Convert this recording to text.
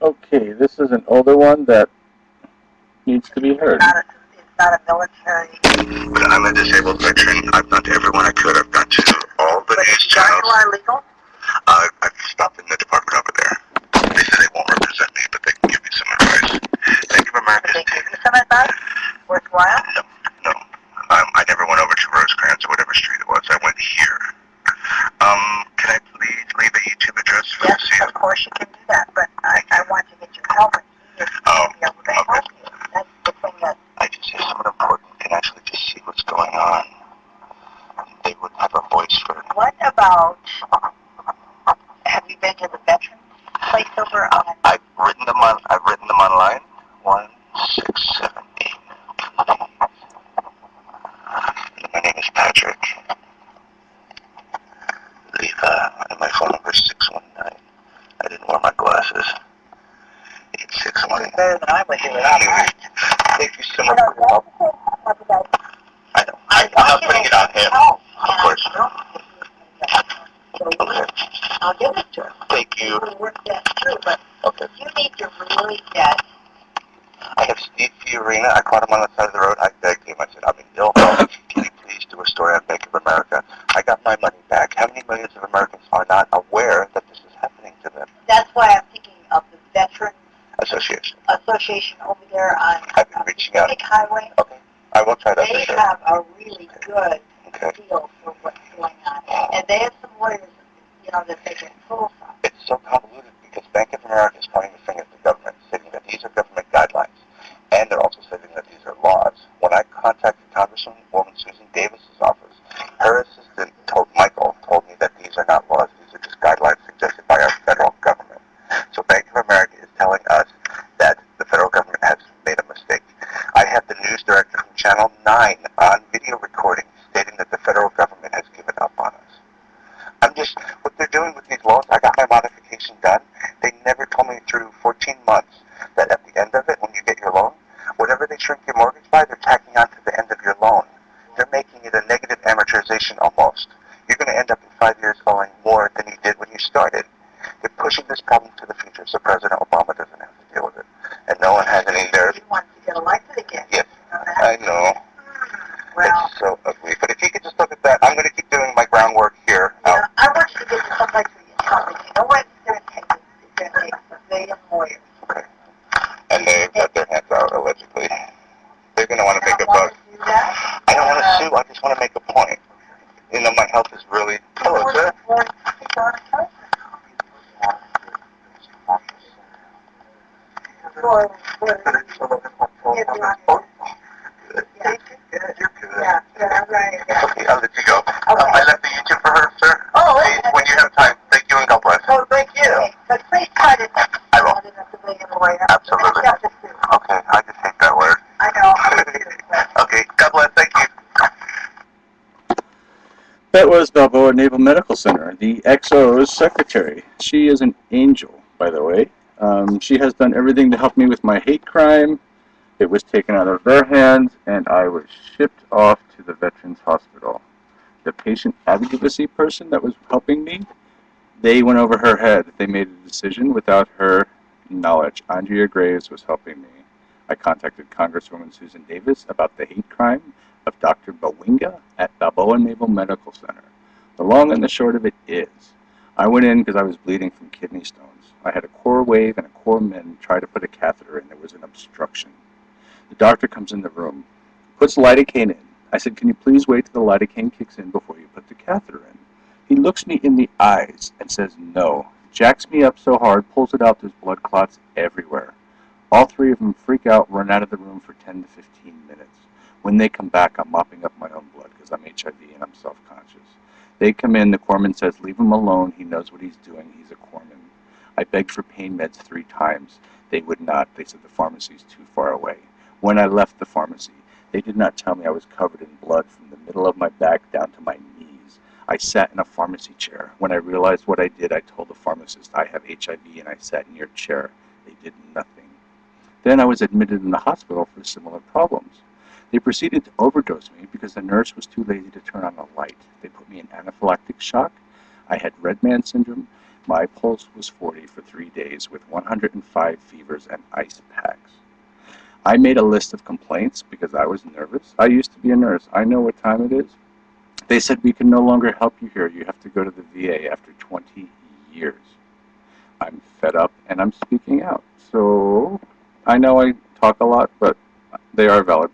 Okay, this is an older one that needs to be heard. It's not a military. But I'm a disabled veteran. I've gone to everyone I could. I've gone to all the news channels. You are legal? I've stopped in the department over there. They say they won't represent me, but they can give me some advice. Bank of America. Did they give you some advice? Worthwhile? No. I never went over to Rosecrans or whatever street it was. I went here. Can I please leave a YouTube address for the CM? Yes, of course you can do that, but I want to get your help. Oh, okay. That's the thing that I just hear someone important can actually just see what's going on. They would have a voice for it. What about, have you been to the veterans place over on? I've written them online. 1678. My name is Patrick. Leave my phone number is 619. I didn't wear my glasses. 861. Better than I would do without mine. Thank you so much for your help. I know. I'm not putting it on him. Of course. Okay. I'll give it to him. Thank you. We'll work that through, but okay. You need to really get. I have Steve Fiorina. I caught him on the side of the road. I begged him. I said, I'm in ill health. Can you please do a story on Bank of America? I got my money back. How many millions of Americans are not aware that this is happening to them? That's why I'm thinking of the Veterans Association over there on I've been reaching out. Highway. Okay. I will try that. They have a really good feel for what's going on. And they have some lawyers, that they can pull from. It's so convoluted because Bank of America is pointing the finger at the government, saying that these are government guidelines. And they're also saying that these are laws. When I contacted Congresswoman Susan Davis's office, her assistant Michael told me that these are not laws, these are just guidelines suggested by our federal government. So Bank of America is telling us that the federal government has made a mistake. I have the news director from Channel 9 on video recording stating that the federal government has given up on us. What they're doing with these laws, I got my modification done. They never told me through 14 months that at the end of it, when you get your loan, whatever they shrink your mortgage by, they're tacking on to the end of your loan. They're making it a negative amortization almost. You're going to end up in 5 years owing more than you did when you started. They're pushing this problem to the future so President Obama doesn't have to deal with it. And no one has any nerve. He wants to get elected again. Yes, I know. Well, it's so ugly. But if you could just look at that, I'm going to keep doing my groundwork here. Yeah, I want you to get to someplace where you tell me, you know what it's going to take? It's going to take civilian lawyers. Okay. And they've got their hands out, allegedly. They're going to want to make a buck. I don't want to sue, I just want to make a point. My health is really... Hello, sir. Okay, I'll let you go. I left the YouTube for her, sir. Oh, when you have time, thank you and God bless. Oh, thank you. But please try to... I will. Absolutely. Okay, I just hate that word. I know. Okay, God bless, thank you. That was Balboa Naval Medical Center, the XO's secretary. She is an angel, by the way. She has done everything to help me with my hate crime. It was taken out of their hands, and I was shipped off to the Veterans Hospital. The patient advocacy person that was helping me, they went over her head. They made a decision without her knowledge. Andrea Graves was helping me. I contacted Congresswoman Susan Davis about the hate crime of Dr. Bawinga at Balboa Naval Medical Center. The long and the short of it is, I went in because I was bleeding from kidney stones. I had a core wave and a core min try to put a catheter in. There was an obstruction. The doctor comes in the room, puts lidocaine in. I said, can you please wait till the lidocaine kicks in before you put the catheter in? He looks me in the eyes and says no. Jacks me up so hard, pulls it out, there's blood clots everywhere. All three of them freak out, run out of the room for 10 to 15 minutes. When they come back, I'm mopping up my own blood because I'm HIV and I'm self-conscious. They come in, the corpsman says, leave him alone, he knows what he's doing, he's a corpsman. I begged for pain meds 3 times. They would not. They said the pharmacy's too far away. When I left the pharmacy, they did not tell me I was covered in blood from the middle of my back down to my knees. I sat in a pharmacy chair. When I realized what I did, I told the pharmacist I have HIV and I sat in your chair. They did nothing. Then I was admitted in the hospital for similar problems. They proceeded to overdose me because the nurse was too lazy to turn on a light. They put me in anaphylactic shock. I had red man syndrome. My pulse was 40 for 3 days with 105 fevers and ice packs. I made a list of complaints because I was nervous. I used to be a nurse. I know what time it is. They said we can no longer help you here. You have to go to the VA after 20 years. I'm fed up and I'm speaking out. So I know I talk a lot, but they are valid